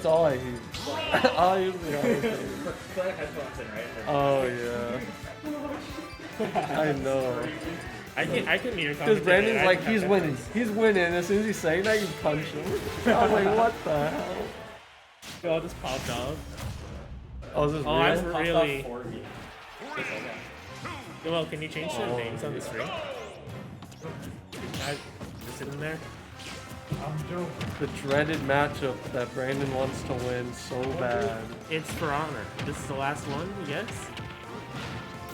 That's all I use. I usually always use. Put headphones in, right? Oh yeah. I know. I can meet your Because Brandon's like, he's winning. He's winning. As soon as he's saying that, you punch him. I'm like, what the hell? Yo, just popped off. Oh, is this real? I was really. Well, can you change the names on the screen? Just in there. The dreaded matchup that Brandon wants to win so bad. It's for honor. This is the last one, yes.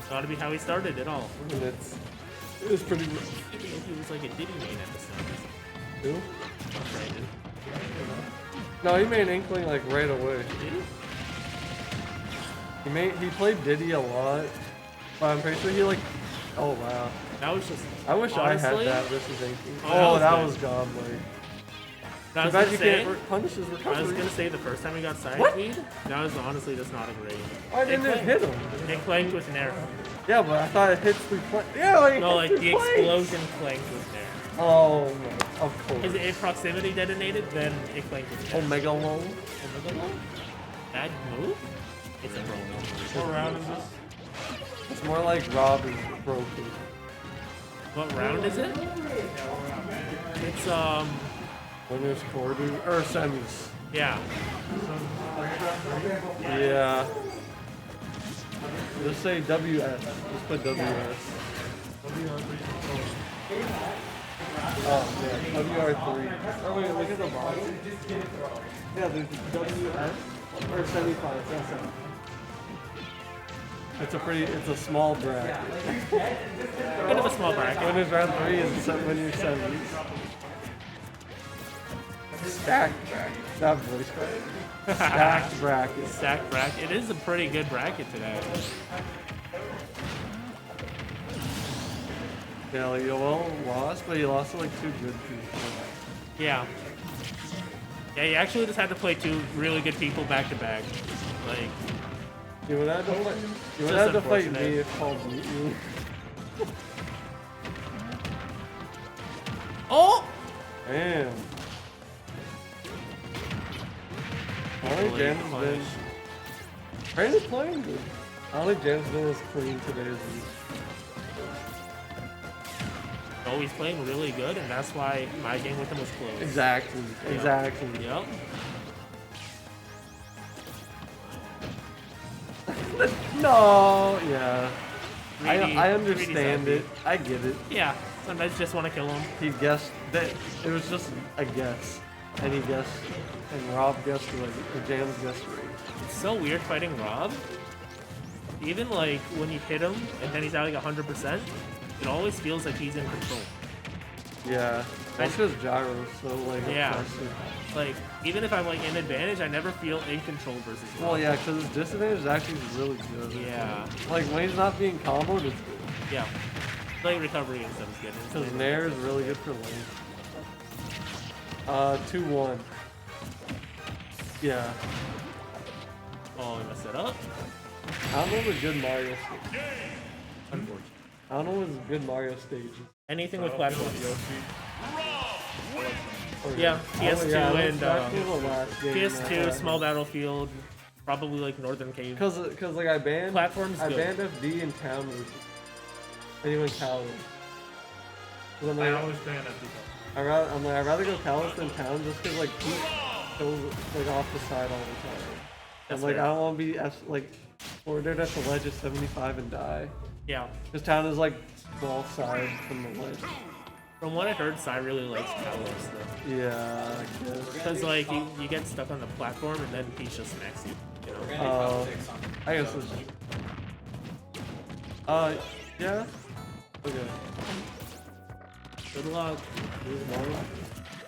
Gotta be how he started it all. And it was pretty. He was like a Diddy main at the start. Who? Brandon. No, he made Inkling like right away. Did he? He played Diddy a lot, but I'm pretty sure he like. Oh wow. That was just. I wish honestly, I had that versus Inkling. Oh, That was godly. I was Too bad gonna you say, can't punish his recovery. I was gonna say the first time he got side What? speed, that was honestly just not a great. Why didn't it hit him? It clanked with an arrow. Yeah, but I thought it hit through plank. Yeah, like No, like the through planks. explosion clanked with an arrow. Oh, no, of course. Is it in proximity detonated? Then it clanked with an arrow. Omega Long. Omega Long? Bad move? It's a roll. What round is this? It's more like Rob is broken. What round is it? It's Winners quarter or semis. yeah. Yeah. Just say WS. Just put WS. Oh yeah, WR3. Oh wait, look at the bottom. Yeah, there's WS or semi-finals. That's it. It's a small bracket. Bit of a small bracket. Winners round 3 is when you're semis. Stacked bracket. Not voice bracket. Stacked bracket. Stack bracket. It is a pretty good bracket today. Yeah, like, you lost, but you lost to like 2 good people. Yeah. Yeah, you actually just had to play 2 really good people back to back. Like, You would have to fight, unfortunate. me if Paul beat you. oh! Damn. I don't think Jan's been. Brandon's playing good. I don't think Jan's been as clean today as he. Oh, he's playing really good, and that's why my game with him was close. Exactly. Exactly. Yep. No. Yeah. Greedy- I greedy understand zombie. it. I get it. Yeah. Sometimes you just want to kill him. He guessed that it was just a guess, and he guessed, and Rob guessed right, or Jan's guessed right. It's so weird fighting Rob. Even like when you hit him and then he's at like 100%, it always feels like he's in control. Yeah. That's because gyro's so like Yeah. oppressive. Like even if I'm like in advantage, I never feel in control versus Rob. Well, yeah, because his disadvantage is actually really good. Yeah. Like when he's not being comboed, it's good. Yeah. Like recovery and stuff is good. Because Nair is really good for lane. 2-1. Yeah. Oh, I messed it up. I don't know the good Mario stage. Unfortunate. I don't know what's good Mario stages. Anything with platforms. Or- Yeah, PS2 yeah, and that was the last game PS2, small battlefield, probably like Northern Cave. Because like I banned Platform's I good. banned FD in town versus anyone Kalos. I'm I like, always ban FD. I'd rather go Kalos than town just because like Pete goes like off the side all the time. That's I'm like fair. I don't want to be like ordered at the ledge at 75 and die. Yeah. Because town is like small side from the ledge. From what I heard, Sai really likes Kalos though. Yeah, I guess. Because like you get stuck on the platform and then he just smacks you. You know. I guess it's yeah. Okay. Good luck.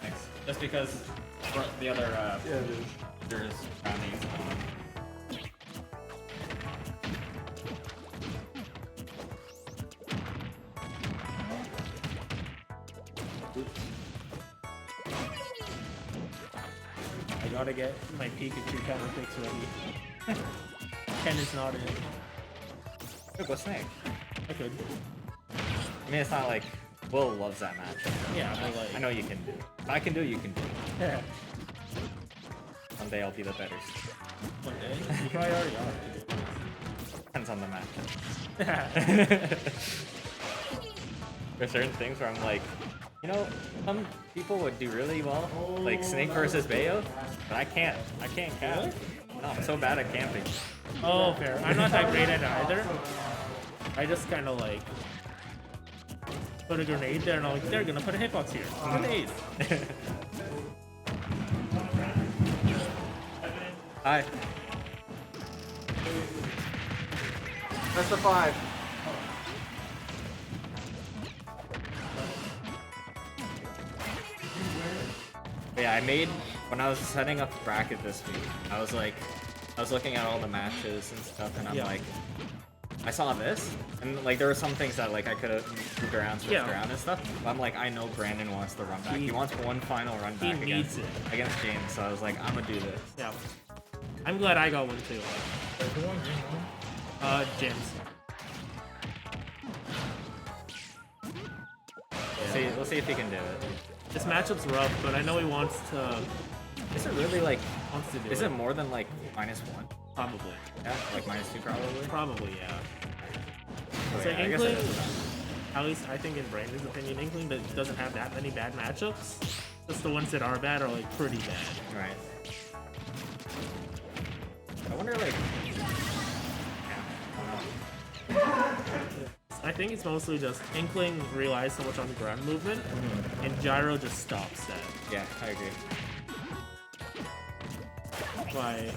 Thanks. Just because for the other Yeah, dude. there's bounties on. I gotta get my Pikachu counter picks ready. Ken is not in. Oh, go Snake. I could. I mean, it's not like Will loves that match. Yeah, but like. I know you can do. If I can do, you can do. Yeah. one day I'll be the better. One day. You probably already are. Depends on the matchup. There's certain things where I'm like, you know, some people would do really well, like Snake versus Bayo, but I can't camp. No, I'm so bad at camping. Oh, fair. I'm not that great at it either. I just kind of like put a grenade there and I'm like, they're gonna put a hitbox here. Grenade. Hi. That's the 5. Yeah, I made, when I was setting up the bracket this week, I was looking at all the matches and stuff, and I'm like, I saw this, and like there were some things that like I could have moved around, switched around and stuff, but I'm like, I know Brandon wants the run back. He wants one final run back against James, so I was like, I'm gonna do this. Yeah. I'm glad I got one too. James. We'll see if he can do it. This matchup's rough, but I know he wants to. Is it really like? Wants to do is it more than like -1? Probably. Yeah, like -2 probably. Probably, yeah. Oh, So yeah, Inkling, at least I think in Brandon's opinion, Inkling doesn't have that many bad matchups. Just the ones that are bad are like pretty bad. Right. I wonder like. I think it's mostly just Inkling relies so much on ground movement, and Gyro just stops that. Yeah, I agree. Like,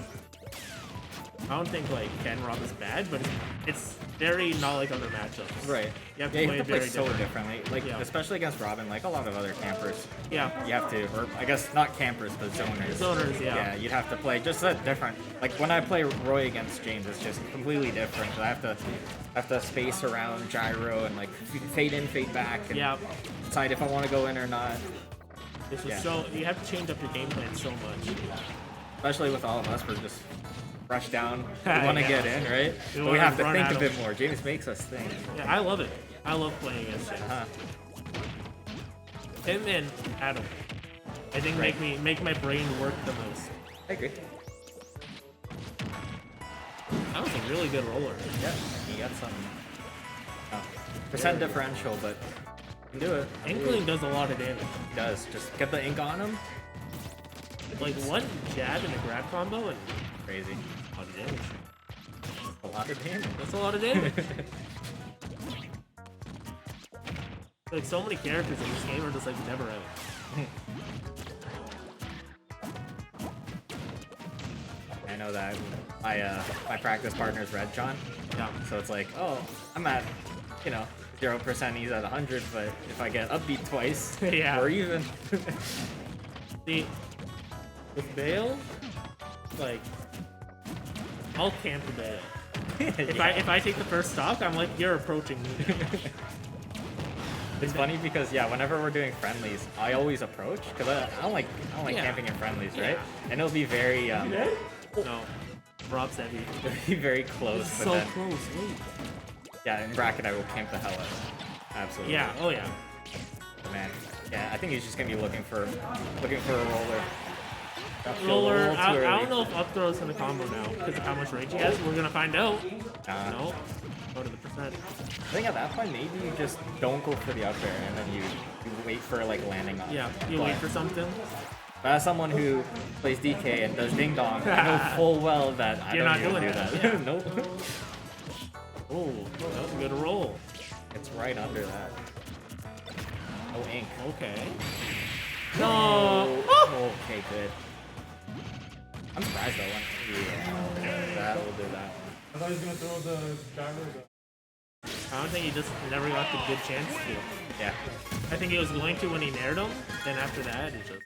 I don't think like Ken Rob is bad, but it's very not like other matchups. Right. You have to Yeah, you play have to it play very so differently. Like, Yeah. especially against Robin, like a lot of other campers. Yeah. You have to, or I guess not campers, but zoners. Zoners, yeah. Yeah, you'd have to play just a different. Like when I play Roy against James, it's just completely different. I have to space around Gyro and like fade in, fade back, and decide if I want to go in or not. This is so you have to change up your game plan so much. Especially with all of us, we're just rush down. We want to get in, right? But we have to think a bit more. James makes us think. Yeah, I love it. I love playing against James. Him and Adam, I think make my brain work the most. I agree. That was a really good roller. Yeah, he got some percent differential, but he can do it. Inkling does a lot of damage. He does. Just get the ink on him. Like one jab and a grab combo and Crazy. a lot of damage. A lot of damage. That's a lot of damage. Like so many characters in this game are just like never out. I know that my practice partner is Red John. Yeah. So it's like, oh, I'm at, 0%, he's at 100, but if I get upbeat twice, Yeah. or even. See, with Bale, like, I'll camp the Bale. If I take the first stock, I'm like, you're approaching me. It's funny because whenever we're doing friendlies, I always approach because I don't like camping in friendlies, right? And it'll be very No, Rob's heavy. it'll be very close. But So then, close. Wait. yeah, in bracket I will camp the hell out. Absolutely. Yeah. Oh yeah. Man. Yeah, I think he's just gonna be looking for a roller. Roller. I don't know if up throw is gonna combo now because of how much range he has. We're gonna find out. No. Go to the percent. I think at that point maybe you just don't go for the up air and then you wait for like landing on. Yeah. You wait for something. But as someone who plays DK and does ding dong, I know full well that I You're don't not even doing do that, that. yeah. Nope. Oh, that was a good roll. It's right under that. Oh, ink. Okay. No. Oh, okay, good. I'm surprised that one. Yeah, that will do that. I thought he was gonna throw the gyro. I don't think he just never got the good chance to. Yeah. I think he was going to when he nared him. Then after that, it just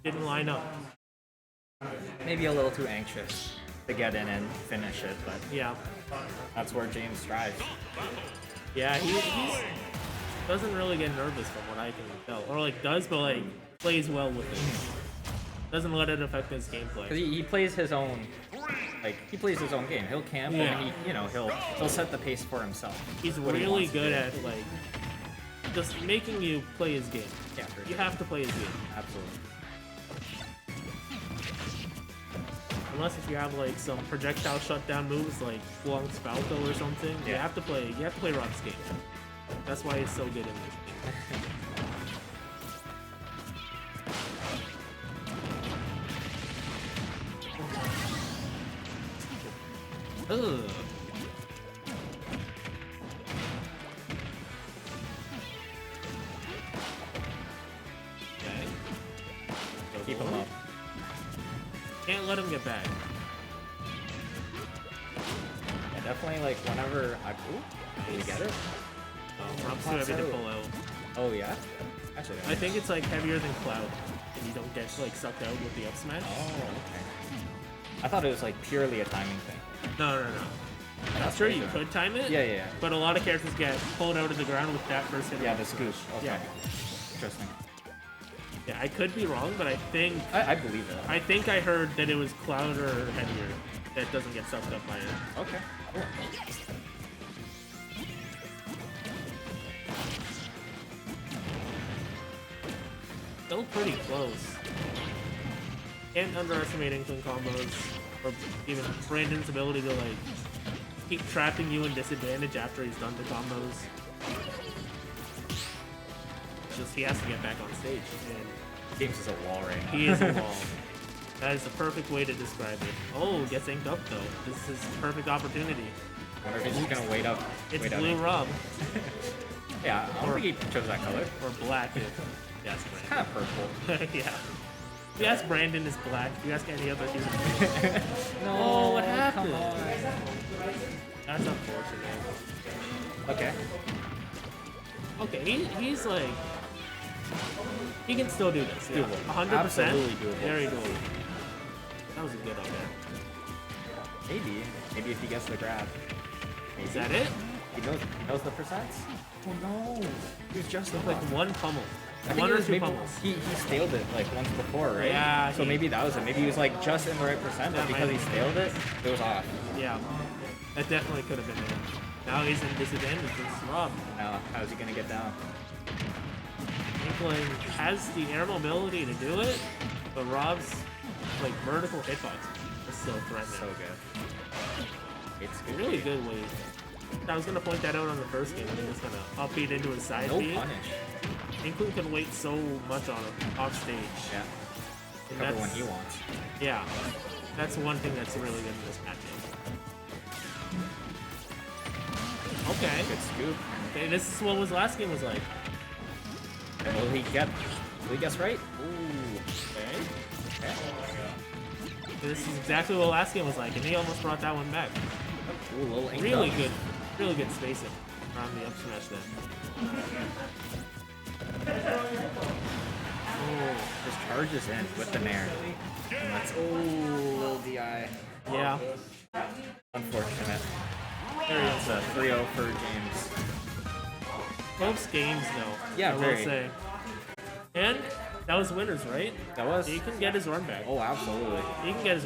didn't line up. Maybe a little too anxious to get in and finish it, but Yeah. that's where James strives. Yeah, he doesn't really get nervous from what I can tell. Or like does, but like plays well with it. Doesn't let it affect his gameplay. Because he plays his own, he plays his own game. He'll camp and he'll set the pace for himself. He's what he really wants to good do. at like just making you play his game. Yeah, for You sure. have to play his game. Absolutely. Unless if you have like some projectile shutdown moves like Flunk's Falco or something, you have to play Rob's game. That's why he's so good in this game. Ugh. Okay. Keep him up. Can't let him get back. Yeah, definitely like whenever I... Ooh, did you get it? Oh, Rob's too heavy to pull out. Oh yeah? Actually, I think it's like heavier than Cloud, and you don't get like sucked out with the up smash. Oh, okay. I thought it was like purely a timing thing. No. I'm sure you could time it. Yeah. But a lot of characters get pulled out of the ground with that first hit. Yeah, the scoop. Okay. Yeah. Interesting. Yeah, I could be wrong, but I think I believe it. I think I heard that it was Cloud or heavier that doesn't get sucked up by it. Okay. Cool. Still pretty close. Can't underestimate Inkling combos, or even Brandon's ability to like keep trapping you in disadvantage after he's done the combos. It's just he has to get back on stage. And James is a wall right now. he is a wall. That is the perfect way to describe it. Oh, gets inked up though. This is his perfect opportunity. I wonder if he's just gonna wait up. It's wait Blue up. Rob. Yeah, I don't think he chose that color. Or black if yes, Kind of purple. Brandon. Yeah. If you ask Brandon is black. If you ask any other human. No, Oh, what happened? Come on. That's unfortunate. Okay. Okay, he's like he can still do this. Yeah. Doable. 100%. Absolutely doable. Very doable. That was a good up there. Maybe if he gets the grab. Maybe. Is that it? He knows the percents? Oh no! He was just Like one pummel. I think One it or was two maybe pummels. he staled it like once before, right? Yeah, So maybe that was it. Maybe he was like just in the right percent, but That because might he be. staled it, it was off. Yeah. That definitely could have been it. Now he's in disadvantage with Rob. Now, how's he gonna get down? Inkling has the air mobility to do it, but Rob's like vertical hitbox is still threatening. So good. It's good. Really good way. I was gonna point that out on the first game. He was gonna upbeat into his side No beat. punish. Inkling can wait so much on him off stage. Yeah. And Cover when that's- he wants. Yeah, that's one thing that's really good in this matchup. Okay. Good scoop. Okay, this is what his last game was like. And will he guess right? Ooh. Okay. Okay. This is exactly what last game was like, and he almost brought that one back. Ooh, little ink Really up. really good spacing around the up smash then. Oh, just charges in with the nair. And that's little DI. Yeah. Unfortunate. There he It's a 3-0 for James. Close games though. Yeah, I will very. say. And that was winners, right? That was. He can get his run back. Oh, absolutely. He can get his